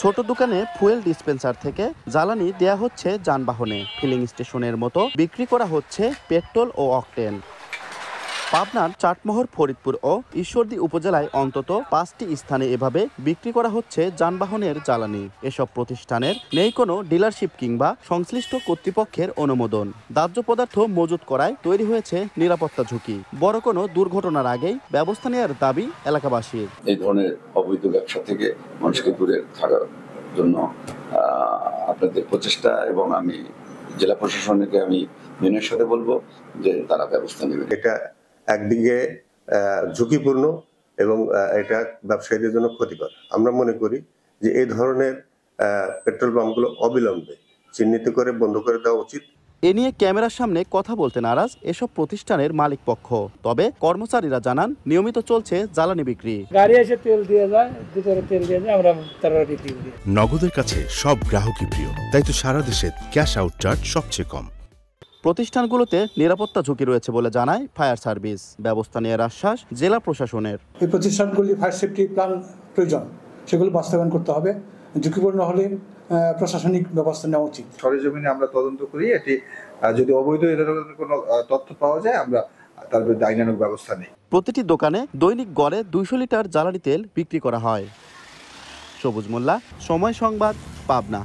ছোট দোকানে fuel dispenser থেকে জ্বালানি দেয়া হচ্ছে যানবাহনে, ফিলিং স্টেশনের মতো বিক্রি করা হচ্ছে পেট্রোল ও অকটেন। পাবনার চাটমোহর, ফরিদপুর ও ঈশ্বরদী উপজেলায় অন্তত 5টি স্থানে এভাবে বিক্রি করা হচ্ছে যানবাহনের জ্বালানি। এসব প্রতিষ্ঠানের নেই কোনো ডিলারশিপ কিংবা সংশ্লিষ্ট কর্তৃপক্ষের অনুমোদন। দাহ্য পদার্থ মজুত করায় তৈরি হয়েছে নিরাপত্তা ঝুঁকি। বড় কোনো দুর্ঘটনার আগেই ব্যবস্থা নেওয়ার দাবি এলাকাবাসীর। এই ধরনের অবৈধ ব্যবসা থেকে মানুষকে দূরে থাকার জন্য আপনাদের প্রচেষ্টা, এবং আমি জেলা প্রশাসনকে আমি বিনয়ের সাথে বলবো যে তারা ব্যবস্থা নেবে। এটা একদিকে ঝুঁকিপূর্ণ এবং এটা ব্যবসায়ীদের জন্য ক্ষতিকর। আমরা মনে করি যে এই ধরনের পেট্রোল পাম্পগুলো অবিলম্বে চিহ্নিত করে বন্ধ করে দেওয়া উচিত। এ নিয়ে ক্যামেরার সামনে কথা বলতে নারাজ এসব প্রতিষ্ঠানের মালিক পক্ষ। তবে কর্মচারীরা জানান, নিয়মিত চলছে জ্বালানি বিক্রি। গাড়ি এসে তেল দিয়ে যায়, ভিতরে তেল দিয়ে যায়, আমরা তারা বিক্রি করি। নগদের কাছে সব গ্রাহকই প্রিয়, তাই তো সারা দেশে ক্যাশ আউট চার্জ সবচেয়ে কম। প্রতিষ্ঠানগুলোতে নিরাপত্তা ঝুঁকি রয়েছে বলে জানায় ফায়ার সার্ভিস। ব্যবস্থা নেওয়ার আশ্বাস জেলা প্রশাসনের। এই প্রতিষ্ঠানগুলি ফায়ার সেফটি প্ল্যান প্রয়োজন, সেগুলো বাস্তবায়ন করতে হবে। ঝুঁকিপূর্ণ হলে প্রশাসনিক ব্যবস্থা নেওয়া উচিত। সরেজমিনে আমরা তদন্ত করি, এটি যদি অবৈধ এ ধরনের কোনো তথ্য পাওয়া যায় আমরা তার বিরুদ্ধে আইনানুগ ব্যবস্থা নিই। প্রতিটি দোকানে দৈনিক গড়ে 200 লিটার জ্বালানি তেল বিক্রি করা হয়। সবুজ মোল্লা, সময় সংবাদ, পাবনা।